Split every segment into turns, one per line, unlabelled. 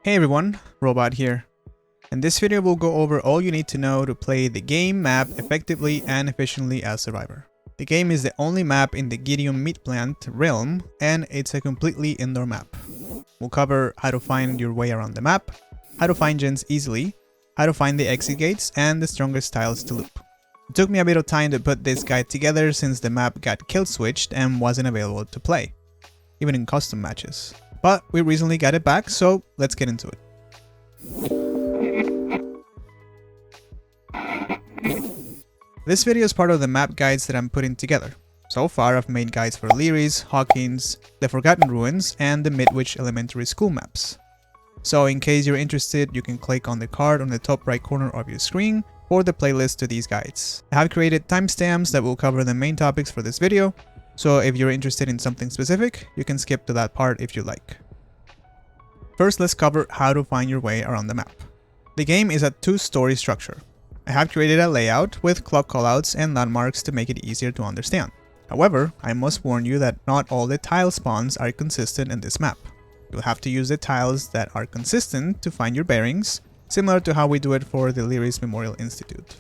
Hey everyone, Robot here. In this video we'll go over all you need to know to play the game map effectively and efficiently as Survivor. The game is the only map in the Gideon Meat Plant realm, and it's a completely indoor map. We'll cover how to find your way around the map, how to find gens easily, how to find the exit gates, and the strongest tiles to loop. It took me a bit of time to put this guide together since the map got kill switched and wasn't available to play, even in custom matches. But we recently got it back, so let's get into it. This video is part of the map guides that I'm putting together. So far I've made guides for Leary's, Hawkins, the Forgotten Ruins, and the Midwich Elementary School maps. So in case you're interested, you can click on the card on the top right corner of your screen for the playlist to these guides. I have created timestamps that will cover the main topics for this video, so if you're interested in something specific, you can skip to that part if you like. First, let's cover how to find your way around the map. The game is a two-story structure. I have created a layout with clock callouts and landmarks to make it easier to understand. However, I must warn you that not all the tile spawns are consistent in this map. You'll have to use the tiles that are consistent to find your bearings, similar to how we do it for the Leary's Memorial Institute.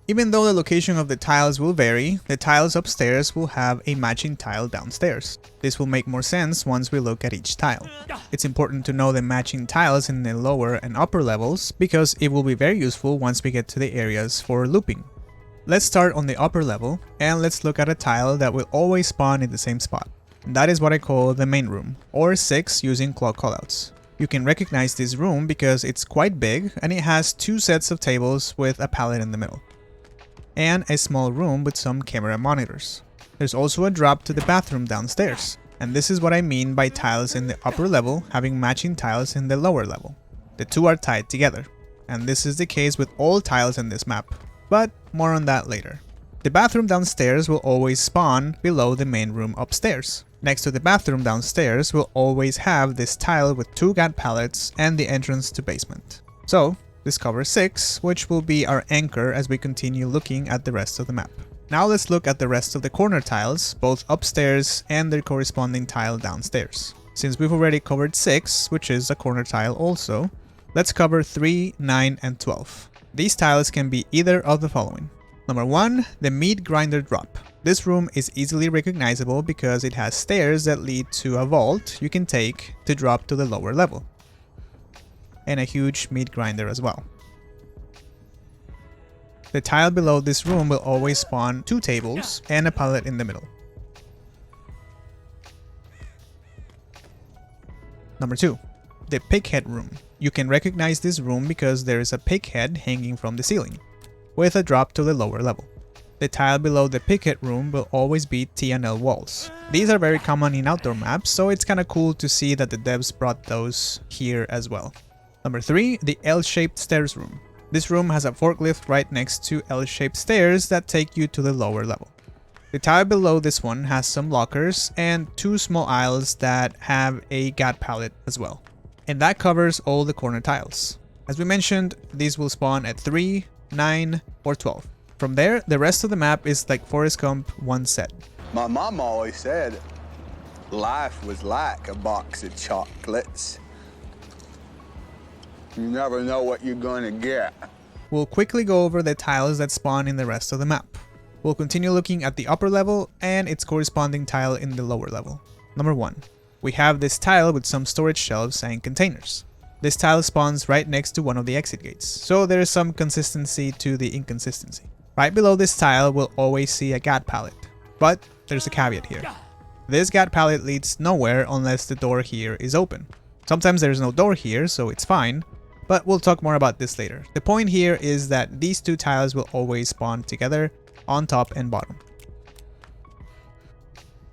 Even though the location of the tiles will vary, the tiles upstairs will have a matching tile downstairs. This will make more sense once we look at each tile. It's important to know the matching tiles in the lower and upper levels because it will be very useful once we get to the areas for looping. Let's start on the upper level and let's look at a tile that will always spawn in the same spot. And that is what I call the main room, or 6 using clock callouts. You can recognize this room because it's quite big and it has 2 sets of tables with a pallet in the middle, and a small room with some camera monitors. There's also a drop to the bathroom downstairs, and this is what I mean by tiles in the upper level having matching tiles in the lower level. The two are tied together, and this is the case with all tiles in this map, but more on that later. The bathroom downstairs will always spawn below the main room upstairs. Next to the bathroom downstairs will always have this tile with 2 GAT pallets and the entrance to basement. So this covers 6, which will be our anchor as we continue looking at the rest of the map. Now let's look at the rest of the corner tiles, both upstairs and their corresponding tile downstairs. Since we've already covered 6, which is a corner tile also, let's cover 3, 9, and 12. These tiles can be either of the following. Number 1, the meat grinder drop. This room is easily recognizable because it has stairs that lead to a vault you can take to drop to the lower level, and a huge meat grinder as well. The tile below this room will always spawn 2 tables and a pallet in the middle. Number 2, the pig head room. You can recognize this room because there is a pig head hanging from the ceiling, with a drop to the lower level. The tile below the pig head room will always be T&L walls. These are very common in outdoor maps, so it's kinda cool to see that the devs brought those here as well. Number 3, the L-shaped stairs room. This room has a forklift right next to L-shaped stairs that take you to the lower level. The tile below this one has some lockers and 2 small aisles that have a GAT pallet as well. And that covers all the corner tiles. As we mentioned, these will spawn at 3, 9, or 12. From there, the rest of the map is like Forrest Gump, one set.
My mom always said life was like a box of chocolates. You never know what you're gonna get.
We'll quickly go over the tiles that spawn in the rest of the map. We'll continue looking at the upper level and its corresponding tile in the lower level. Number 1, we have this tile with some storage shelves and containers. This tile spawns right next to one of the exit gates, so there is some consistency to the inconsistency. Right below this tile we'll always see a GAT pallet, but there's a caveat here. This GAT pallet leads nowhere unless the door here is open. Sometimes there's no door here, so it's fine, but we'll talk more about this later. The point here is that these 2 tiles will always spawn together on top and bottom.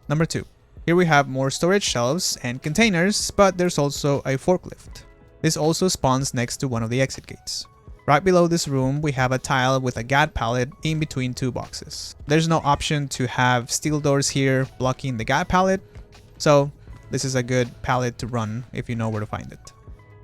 Number 2, here we have more storage shelves and containers, but there's also a forklift. This also spawns next to one of the exit gates. Right below this room, we have a tile with a GAT pallet in between 2 boxes. There's no option to have steel doors here blocking the GAT pallet, so this is a good pallet to run if you know where to find it.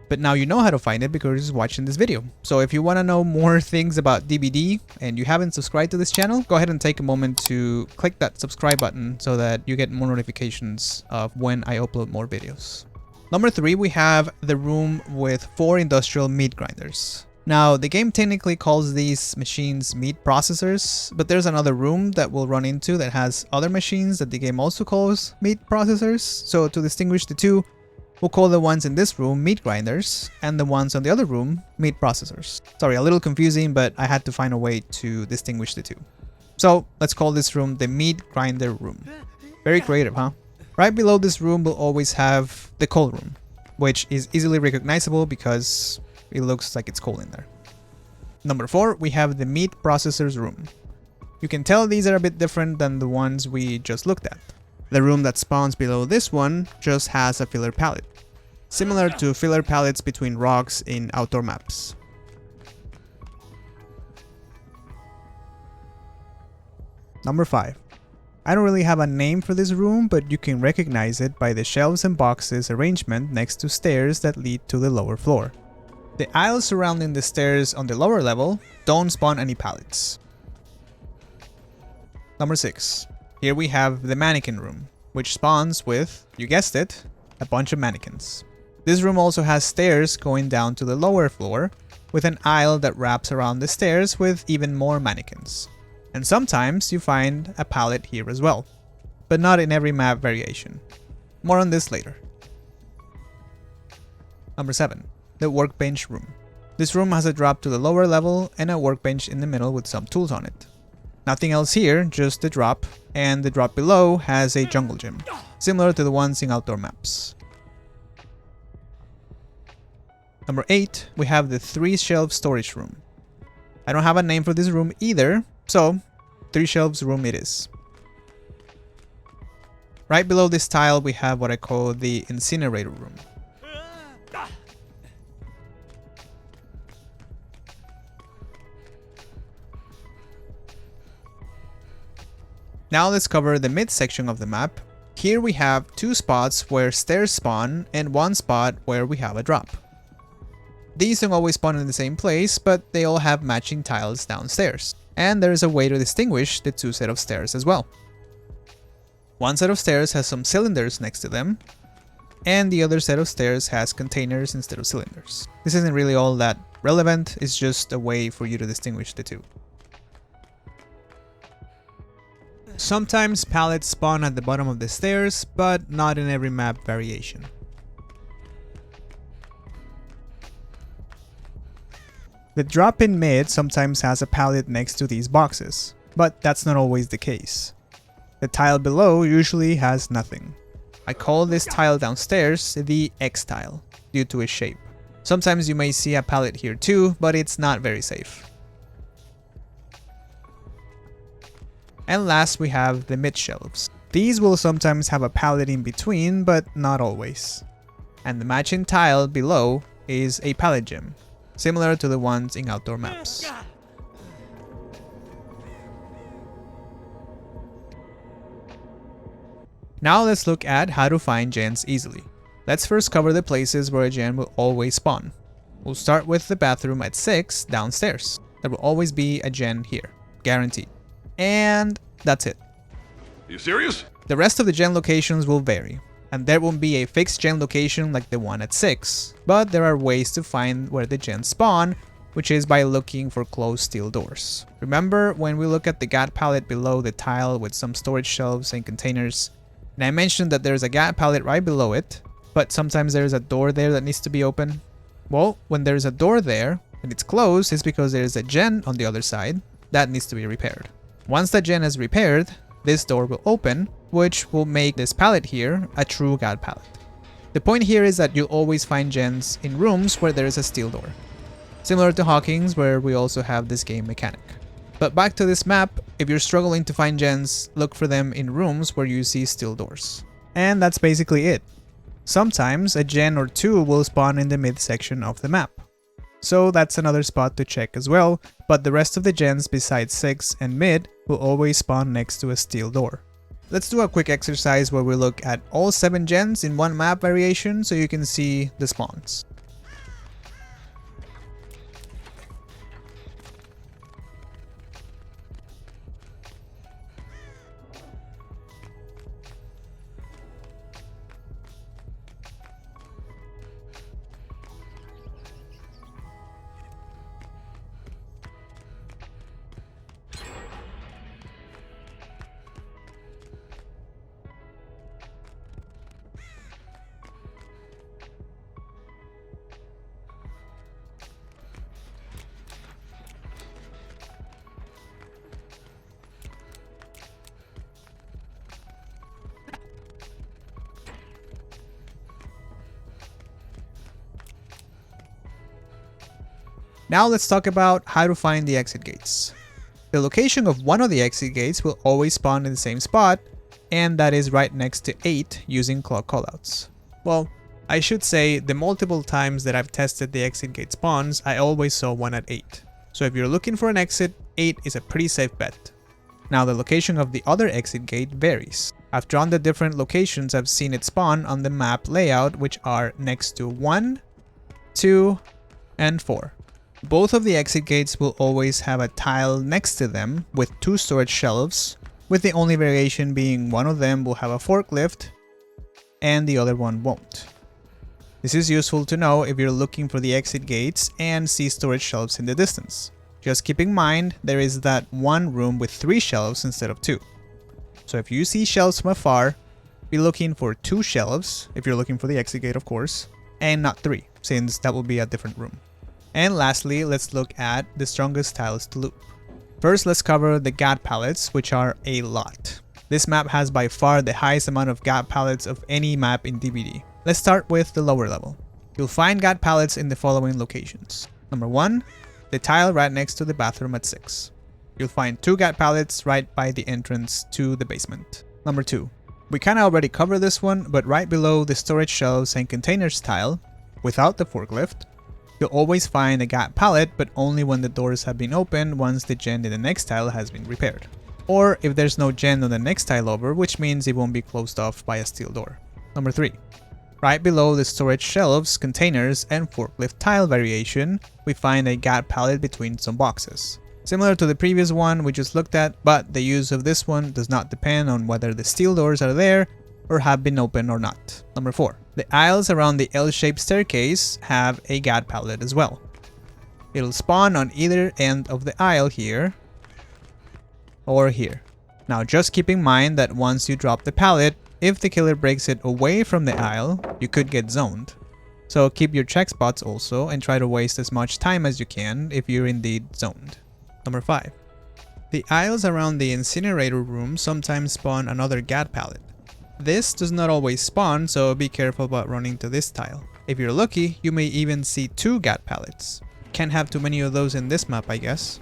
But now you know how to find it because you're just watching this video. So if you want to know more things about DBD and you haven't subscribed to this channel, go ahead and take a moment to click that subscribe button so that you get more notifications of when I upload more videos. Number 3, we have the room with 4 industrial meat grinders. Now, the game technically calls these machines meat processors, but there's another room that we'll run into that has other machines that the game also calls meat processors. So to distinguish the two, we'll call the ones in this room meat grinders, and the ones on the other room meat processors. Sorry, a little confusing, but I had to find a way to distinguish the two. So let's call this room the meat grinder room. Very creative, huh? Right below this room we'll always have the coal room, which is easily recognizable because it looks like it's coal in there. Number 4, we have the meat processors room. You can tell these are a bit different than the ones we just looked at. The room that spawns below this one just has a filler pallet, similar to filler pallets between rocks in outdoor maps. Number 5. I don't really have a name for this room, but you can recognize it by the shelves and boxes arrangement next to stairs that lead to the lower floor. The aisles surrounding the stairs on the lower level don't spawn any pallets. Number 6. Here we have the mannequin room, which spawns with, you guessed it, a bunch of mannequins. This room also has stairs going down to the lower floor, with an aisle that wraps around the stairs with even more mannequins. And sometimes you find a pallet here as well, but not in every map variation. More on this later. Number 7. The workbench room. This room has a drop to the lower level and a workbench in the middle with some tools on it. Nothing else here, just the drop, and the drop below has a jungle gym, similar to the ones in outdoor maps. Number 8, we have the 3-shelf storage room. I don't have a name for this room either, so 3 shelves room it is. Right below this tile we have what I call the incinerator room. Now let's cover the mid section of the map. Here we have 2 spots where stairs spawn and 1 spot where we have a drop. These don't always spawn in the same place, but they all have matching tiles downstairs. And there is a way to distinguish the 2 sets of stairs as well. One set of stairs has some cylinders next to them, and the other set of stairs has containers instead of cylinders. This isn't really all that relevant, it's just a way for you to distinguish the 2. Sometimes pallets spawn at the bottom of the stairs, but not in every map variation. The drop in mid sometimes has a pallet next to these boxes, but that's not always the case. The tile below usually has nothing. I call this tile downstairs the X tile, due to its shape. Sometimes you may see a pallet here too, but it's not very safe. And last we have the mid shelves. These will sometimes have a pallet in between, but not always. And the matching tile below is a pallet gym, similar to the ones in outdoor maps. Now let's look at how to find gens easily. Let's first cover the places where a gen will always spawn. We'll start with the bathroom at 6 downstairs. There will always be a gen here, guaranteed. And that's it.
Are you serious?
The rest of the gen locations will vary, and there won't be a fixed gen location like the one at 6, but there are ways to find where the gens spawn, which is by looking for closed steel doors. Remember when we look at the GAT pallet below the tile with some storage shelves and containers, and I mentioned that there's a GAT pallet right below it, but sometimes there's a door there that needs to be open? Well, when there's a door there, and it's closed, it's because there's a gen on the other side that needs to be repaired. Once that gen is repaired, this door will open, which will make this pallet here a true GAT pallet. The point here is that you'll always find gens in rooms where there is a steel door. Similar to Hawkins, where we also have this game mechanic. But back to this map, if you're struggling to find gens, look for them in rooms where you see steel doors. And that's basically it. Sometimes a gen or 2 will spawn in the mid section of the map. So that's another spot to check as well, but the rest of the gens besides 6 and mid will always spawn next to a steel door. Let's do a quick exercise where we look at all 7 gens in one map variation so you can see the spawns. Now let's talk about how to find the exit gates. The location of one of the exit gates will always spawn in the same spot, and that is right next to 8 using clock callouts. Well, I should say the multiple times that I've tested the exit gate spawns, I always saw one at 8. So if you're looking for an exit, 8 is a pretty safe bet. Now the location of the other exit gate varies. I've drawn the different locations I've seen it spawn on the map layout, which are next to 1, 2, and 4. Both of the exit gates will always have a tile next to them with 2 storage shelves, with the only variation being one of them will have a forklift and the other one won't. This is useful to know if you're looking for the exit gates and see storage shelves in the distance. Just keep in mind there is that one room with 3 shelves instead of 2. So if you see shelves from afar, be looking for 2 shelves, if you're looking for the exit gate of course, and not 3, since that will be a different room. And lastly, let's look at the strongest tiles to loop. First, let's cover the GAT pallets, which are a lot. This map has by far the highest amount of GAT pallets of any map in DBD. Let's start with the lower level. You'll find GAT pallets in the following locations. Number 1, the tile right next to the bathroom at 6. You'll find 2 GAT pallets right by the entrance to the basement. Number 2, we kinda already covered this one, but right below the storage shelves and containers tile, without the forklift, you'll always find a GAT pallet, but only when the doors have been opened once the gen in the next tile has been repaired. Or if there's no gen on the next tile over, which means it won't be closed off by a steel door. Number 3. Right below the storage shelves, containers, and forklift tile variation, we find a GAT pallet between some boxes. Similar to the previous one we just looked at, but the use of this one does not depend on whether the steel doors are there or have been opened or not. Number 4. The aisles around the L-shaped staircase have a GAT pallet as well. It'll spawn on either end of the aisle here or here. Now just keep in mind that once you drop the pallet, if the killer breaks it away from the aisle, you could get zoned. So keep your check spots also and try to waste as much time as you can if you're indeed zoned. Number 5. The aisles around the incinerator room sometimes spawn another GAT pallet. This does not always spawn, so be careful about running to this tile. If you're lucky, you may even see 2 GAT pallets. Can't have too many of those in this map, I guess.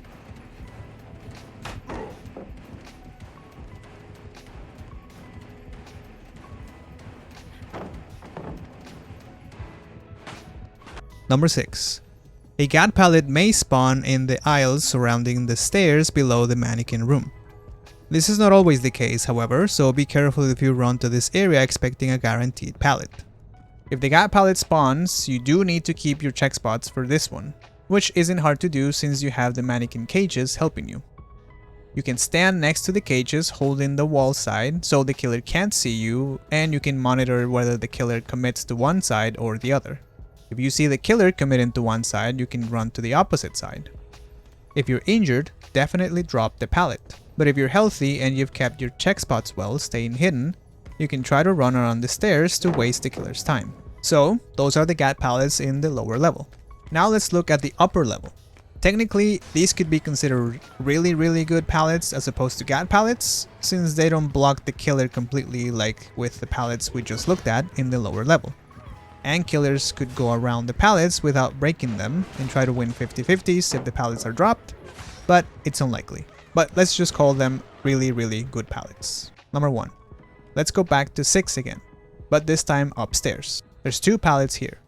Number 6. A GAT pallet may spawn in the aisles surrounding the stairs below the mannequin room. This is not always the case, however, so be careful if you run to this area expecting a guaranteed pallet. If the GAT pallet spawns, you do need to keep your check spots for this one, which isn't hard to do since you have the mannequin cages helping you. You can stand next to the cages holding the wall side so the killer can't see you, and you can monitor whether the killer commits to one side or the other. If you see the killer committing to one side, you can run to the opposite side. If you're injured, definitely drop the pallet. But if you're healthy and you've kept your check spots well, staying hidden, you can try to run around the stairs to waste the killer's time. So, those are the GAT pallets in the lower level. Now let's look at the upper level. Technically, these could be considered really good pallets as opposed to GAT pallets, since they don't block the killer completely like with the pallets we just looked at in the lower level. And killers could go around the pallets without breaking them and try to win 50-50s if the pallets are dropped, but it's unlikely. But let's just call them really good pallets. Number 1. Let's go back to 6 again, but this time upstairs. There's 2 pallets here.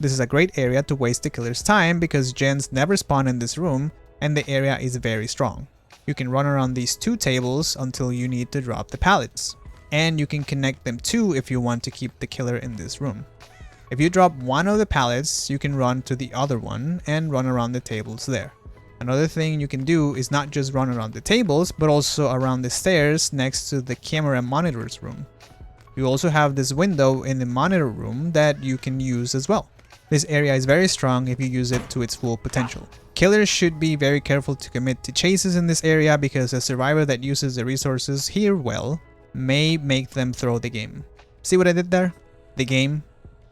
This is a great area to waste the killer's time because gens never spawn in this room and the area is very strong. You can run around these 2 tables until you need to drop the pallets, and you can connect them too if you want to keep the killer in this room. If you drop one of the pallets, you can run to the other one and run around the tables there. Another thing you can do is not just run around the tables, but also around the stairs next to the camera monitors room. You also have this window in the monitor room that you can use as well. This area is very strong if you use it to its full potential. Killers should be very careful to commit to chases in this area because a survivor that uses the resources here well may make them throw the game. See what I did there? The game.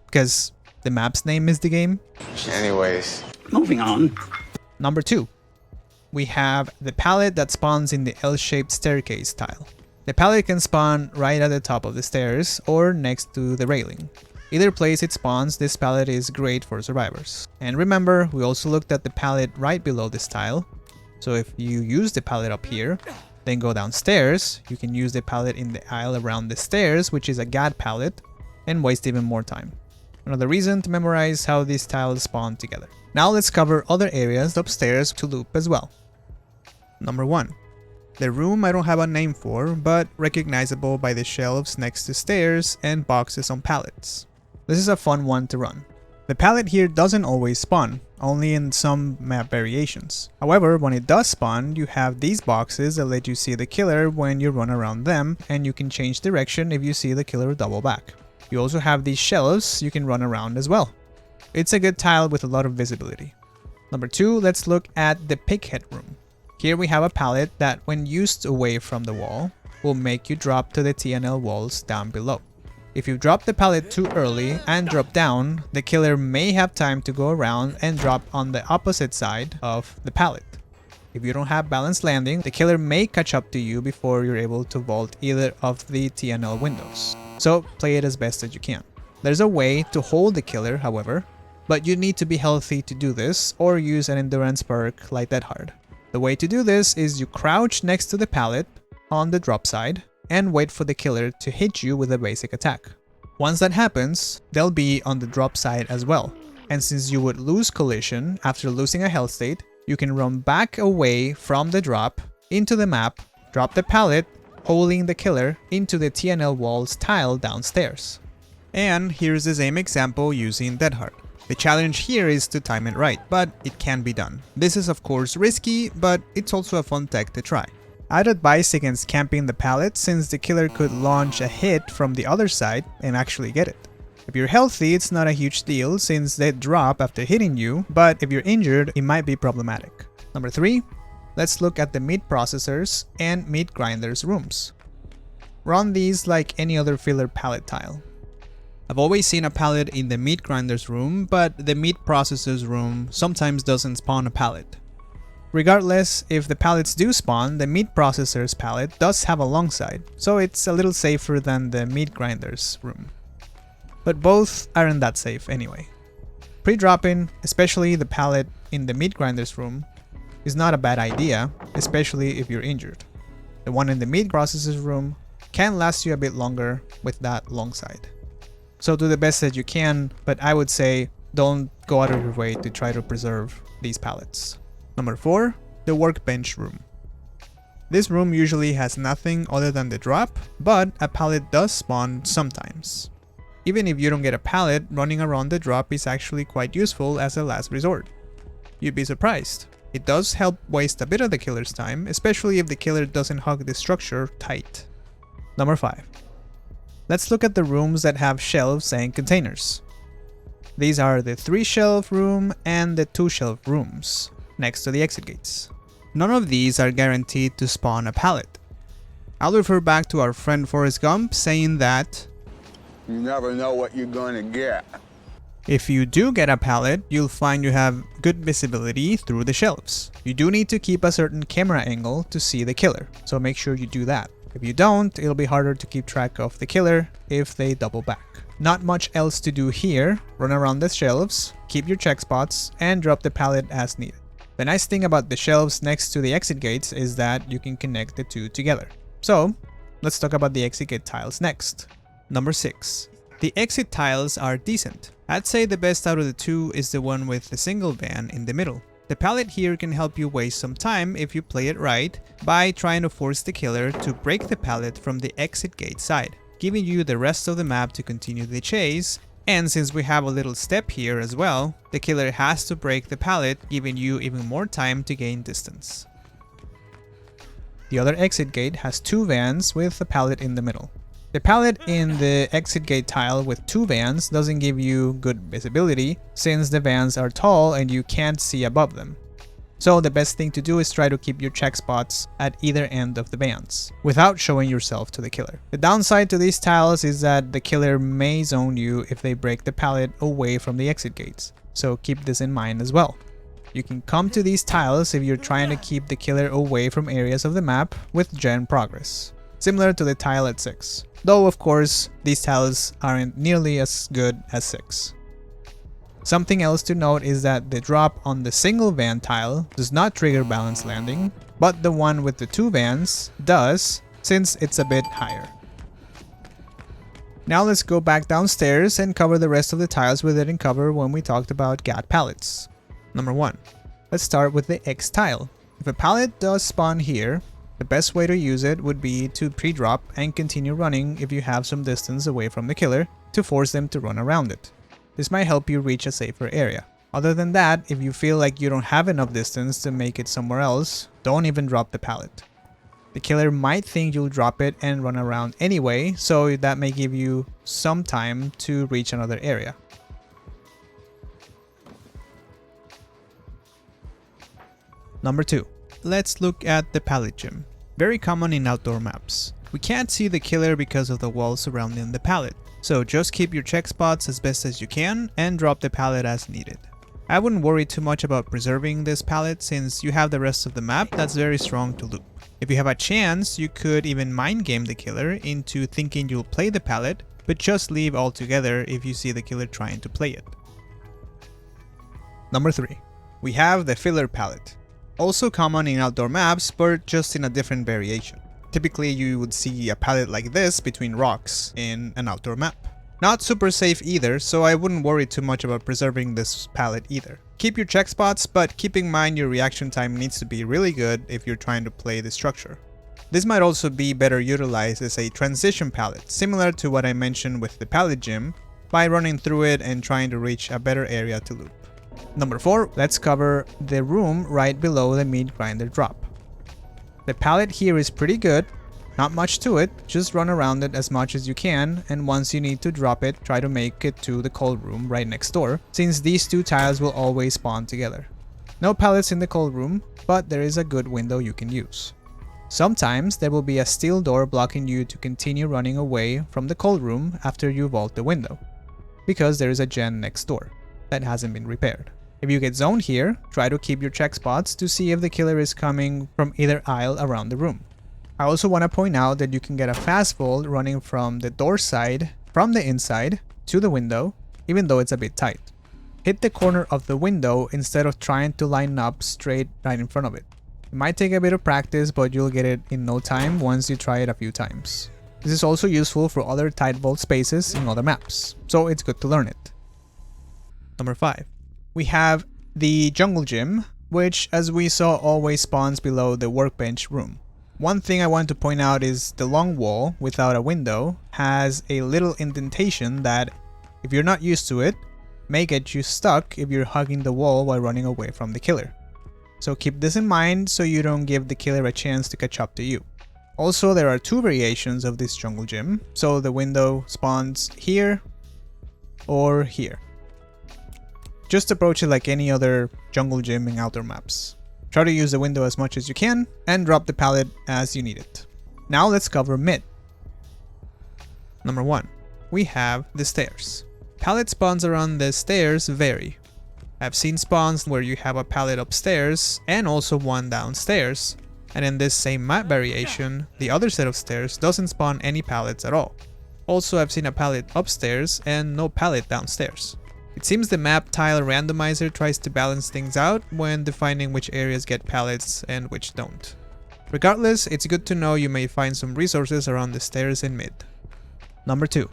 Because the map's name is the game.
Anyways.
Moving on.
Number 2. We have the pallet that spawns in the L-shaped staircase tile. The pallet can spawn right at the top of the stairs or next to the railing. Either place it spawns, this pallet is great for survivors. And remember, we also looked at the pallet right below this tile. So if you use the pallet up here, then go downstairs, you can use the pallet in the aisle around the stairs, which is a GAD pallet, and waste even more time. Another reason to memorize how these tiles spawn together. Now let's cover other areas upstairs to loop as well. Number 1. The room I don't have a name for, but recognizable by the shelves next to stairs and boxes on pallets. This is a fun one to run. The pallet here doesn't always spawn, only in some map variations. However, when it does spawn, you have these boxes that let you see the killer when you run around them, and you can change direction if you see the killer double back. You also have these shelves you can run around as well. It's a good tile with a lot of visibility. Number 2, let's look at the pighead room. Here we have a pallet that, when used away from the wall, will make you drop to the TNL walls down below. If you drop the pallet too early and drop down, the killer may have time to go around and drop on the opposite side of the pallet. If you don't have balanced landing, the killer may catch up to you before you're able to vault either of the TNL windows. So play it as best as you can. There's a way to hold the killer, however, but you need to be healthy to do this or use an endurance perk like Dead Hard. The way to do this is you crouch next to the pallet on the drop side and wait for the killer to hit you with a basic attack. Once that happens, they'll be on the drop side as well. And since you would lose collision after losing a health state, you can run back away from the drop into the map, drop the pallet, holding the killer into the TNL walls tile downstairs. And here's the same example using Dead Hard. The challenge here is to time it right, but it can be done. This is of course risky, but it's also a fun tech to try. I'd advise against camping the pallet since the killer could launch a hit from the other side and actually get it. If you're healthy, it's not a huge deal since they drop after hitting you, but if you're injured, it might be problematic. Number 3, let's look at the meat processors and meat grinders rooms. Run these like any other filler pallet tile. I've always seen a pallet in the meat grinders room, but the meat processors room sometimes doesn't spawn a pallet. Regardless, if the pallets do spawn, the meat processor's pallet does have a long side, so it's a little safer than the meat grinders room. But both aren't that safe anyway. Pre-dropping, especially the pallet in the meat grinders room, is not a bad idea, especially if you're injured. The one in the meat processor's room can last you a bit longer with that long side. So do the best that you can, but I would say don't go out of your way to try to preserve these pallets. Number 4, the workbench room. This room usually has nothing other than the drop, but a pallet does spawn sometimes. Even if you don't get a pallet, running around the drop is actually quite useful as a last resort. You'd be surprised. It does help waste a bit of the killer's time, especially if the killer doesn't hug the structure tight. Number 5. Let's look at the rooms that have shelves and containers. These are the 3-shelf room and the 2-shelf rooms next to the exit gates. None of these are guaranteed to spawn a pallet. I'll refer back to our friend Forrest Gump saying that
You never know what you're gonna get.
if you do get a pallet, you'll find you have good visibility through the shelves. You do need to keep a certain camera angle to see the killer, so make sure you do that. If you don't, it'll be harder to keep track of the killer if they double back. Not much else to do here. Run around the shelves, keep your check spots, and drop the pallet as needed. The nice thing about the shelves next to the exit gates is that you can connect the two together. So, let's talk about the exit gate tiles next. Number 6. The exit tiles are decent. I'd say the best out of the two is the one with the single van in the middle. The pallet here can help you waste some time if you play it right by trying to force the killer to break the pallet from the exit gate side, giving you the rest of the map to continue the chase. And since we have a little step here as well, the killer has to break the pallet, giving you even more time to gain distance. The other exit gate has 2 vans with a pallet in the middle. The pallet in the exit gate tile with 2 vans doesn't give you good visibility since the vans are tall and you can't see above them. So the best thing to do is try to keep your check spots at either end of the vans without showing yourself to the killer. The downside to these tiles is that the killer may zone you if they break the pallet away from the exit gates, so keep this in mind as well. You can come to these tiles if you're trying to keep the killer away from areas of the map with gen progress, similar to the tile at 6. though of course these tiles aren't nearly as good as 6. Something else to note is that the drop on the single van tile does not trigger balance landing, but the one with the 2 vans does, since it's a bit higher. Now let's go back downstairs and cover the rest of the tiles we didn't cover when we talked about GAT pallets. Number 1. Let's start with the X tile. If a pallet does spawn here, the best way to use it would be to pre-drop and continue running if you have some distance away from the killer to force them to run around it. This might help you reach a safer area. Other than that, if you feel like you don't have enough distance to make it somewhere else, don't even drop the pallet. The killer might think you'll drop it and run around anyway, so that may give you some time to reach another area. Number 2. Let's look at the pallet gym. Very common in outdoor maps. We can't see the killer because of the wall surrounding the pallet, so just keep your check spots as best as you can and drop the pallet as needed. I wouldn't worry too much about preserving this pallet since you have the rest of the map that's very strong to loop. If you have a chance, you could even mind game the killer into thinking you'll play the pallet, but just leave altogether if you see the killer trying to play it. Number 3. We have the filler pallet. Also common in outdoor maps, but just in a different variation. Typically you would see a pallet like this between rocks in an outdoor map. Not super safe either, so I wouldn't worry too much about preserving this pallet either. Keep your check spots, but keep in mind your reaction time needs to be really good if you're trying to play the structure. This might also be better utilized as a transition pallet, similar to what I mentioned with the pallet gym, by running through it and trying to reach a better area to loop. Number 4, let's cover the room right below the meat grinder drop. The pallet here is pretty good. Not much to it, just run around it as much as you can, and once you need to drop it, try to make it to the cold room right next door, since these 2 tiles will always spawn together. No pallets in the cold room, but there is a good window you can use. Sometimes there will be a steel door blocking you to continue running away from the cold room after you vault the window, because there is a gen next door that hasn't been repaired. If you get zoned here, try to keep your check spots to see if the killer is coming from either aisle around the room. I also want to point out that you can get a fast vault running from the door side, from the inside, to the window, even though it's a bit tight. Hit the corner of the window instead of trying to line up straight right in front of it. It might take a bit of practice, but you'll get it in no time once you try it a few times. This is also useful for other tight vault spaces in other maps, so it's good to learn it. Number 5. We have the jungle gym, which as we saw always spawns below the workbench room. One thing I want to point out is the long wall without a window has a little indentation that, if you're not used to it, may get you stuck if you're hugging the wall while running away from the killer. So keep this in mind so you don't give the killer a chance to catch up to you. Also, there are 2 variations of this jungle gym, so the window spawns here or here. Just approach it like any other jungle gym in outdoor maps. Try to use the window as much as you can and drop the pallet as you need it. Now let's cover mid. Number 1. We have the stairs. Pallet spawns around the stairs vary. I've seen spawns where you have a pallet upstairs and also one downstairs, and in this same map variation, the other set of stairs doesn't spawn any pallets at all. Also, I've seen a pallet upstairs and no pallet downstairs. It seems the map tile randomizer tries to balance things out when defining which areas get pallets and which don't. Regardless, it's good to know you may find some resources around the stairs in mid. Number 2.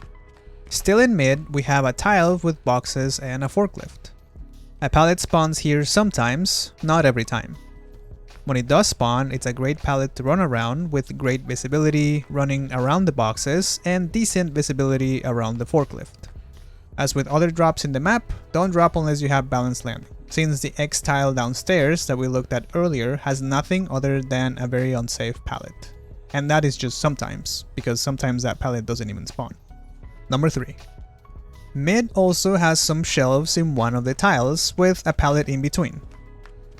Still in mid, we have a tile with boxes and a forklift. A pallet spawns here sometimes, not every time. When it does spawn, it's a great pallet to run around with great visibility running around the boxes and decent visibility around the forklift. As with other drops in the map, don't drop unless you have balanced landing, since the X tile downstairs that we looked at earlier has nothing other than a very unsafe pallet. And that is just sometimes, because sometimes that pallet doesn't even spawn. Number 3. Mid also has some shelves in one of the tiles with a pallet in between.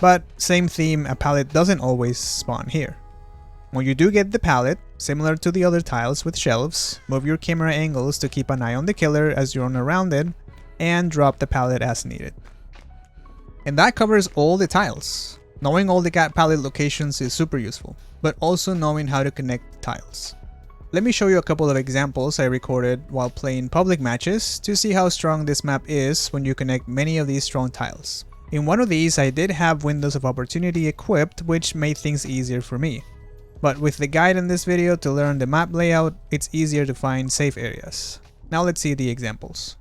But same theme, a pallet doesn't always spawn here. When you do get the pallet, similar to the other tiles with shelves, move your camera angles to keep an eye on the killer as you run around it, and drop the pallet as needed. And that covers all the tiles. Knowing all the GAT pallet locations is super useful, but also knowing how to connect the tiles. Let me show you a couple of examples I recorded while playing public matches to see how strong this map is when you connect many of these strong tiles. In one of these, I did have windows of opportunity equipped, which made things easier for me. But with the guide in this video to learn the map layout, it's easier to find safe areas. Now let's see the examples.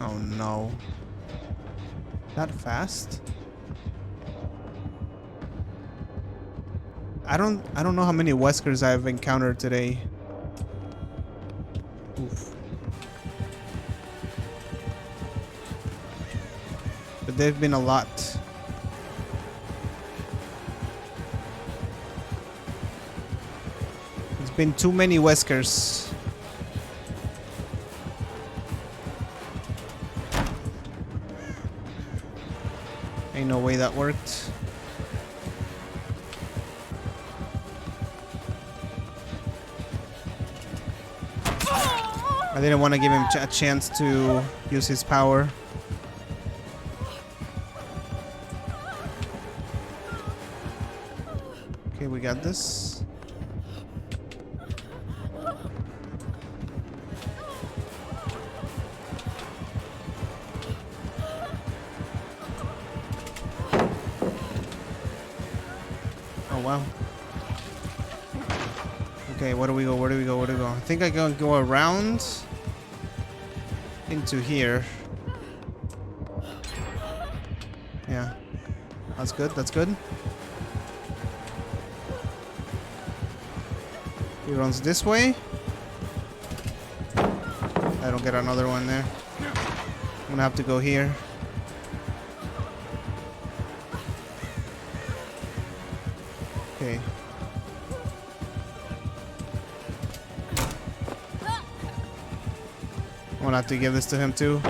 Oh no. That fast? I don't know how many Weskers I've encountered today. Oof. But they've been a lot. It's been too many Weskers. Ain't no way that worked. I didn't want to give him a chance to use his power. Okay, we got this. Oh wow. Okay, where do we go? Where do we go? Where do we go? I think I can go around into here. Yeah. That's good. That's good. He runs this way. I don't get another one there. I'm gonna have to go here. Okay. I'm gonna have to give this to him too.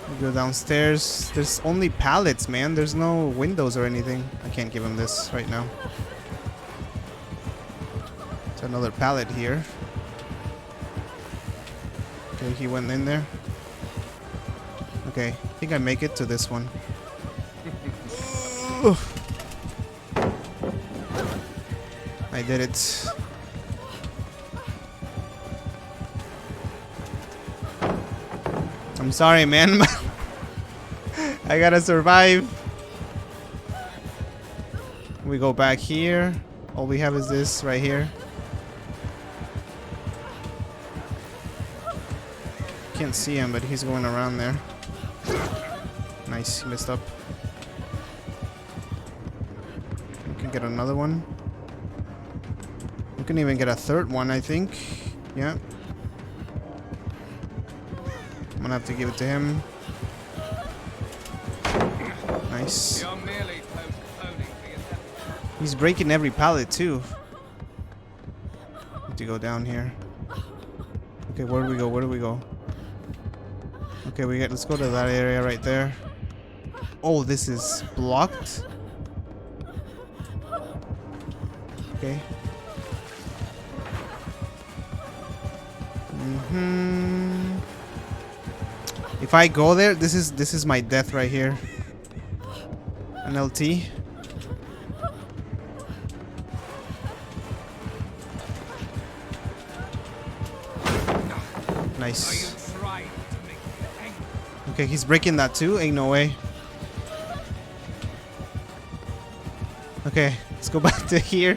We go downstairs. There's only pallets, man. There's no windows or anything. I can't give him this right now. There's another pallet here. Okay, he went in there. Okay, I think I make it to this one. I did it. I'm sorry, man. I gotta survive. We go back here. All we have is this right here. Can't see him, but he's going around there. Nice, he messed up. We can get another one. We can even get a third one, I think. Yeah. I'm gonna have to give it to him. Nice. He's breaking every pallet too. Need to go down here. Okay, where do we go? Where do we go? Okay, let's go to that area right there. Oh, this is blocked. Okay. If I go there, this is my death right here. An LT. Nice. Okay, he's breaking that too. Ain't no way. Okay, let's go back to here.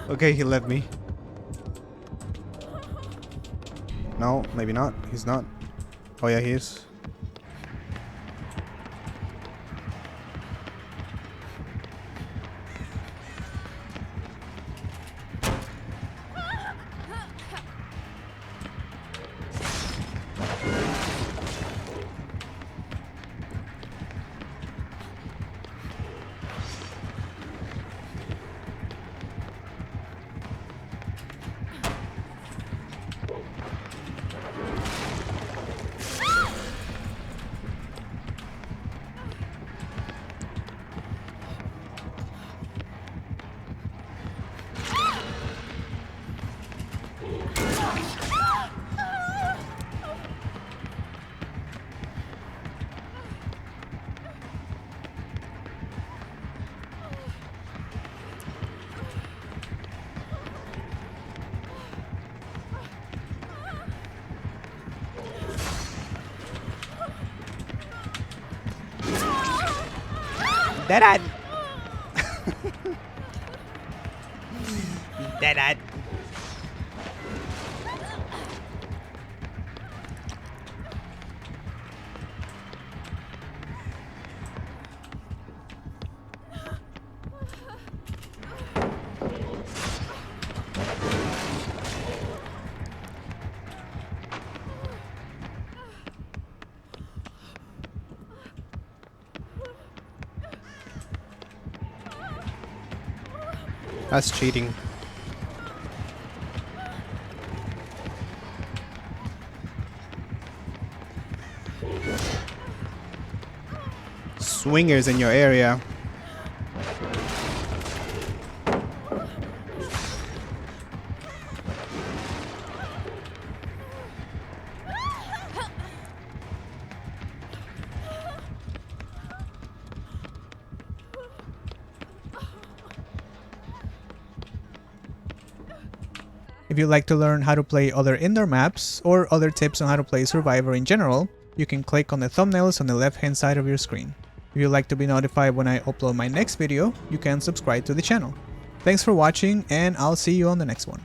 Okay, he left me. No, maybe not. He's not. Oh yeah, he is. Dead. Dead.
That's cheating. Swingers in your area.
If you'd like to learn how to play other indoor maps or other tips on how to play Survivor in general, you can click on the thumbnails on the left hand side of your screen. If you'd like to be notified when I upload my next video, you can subscribe to the channel. Thanks for watching, and I'll see you on the next one.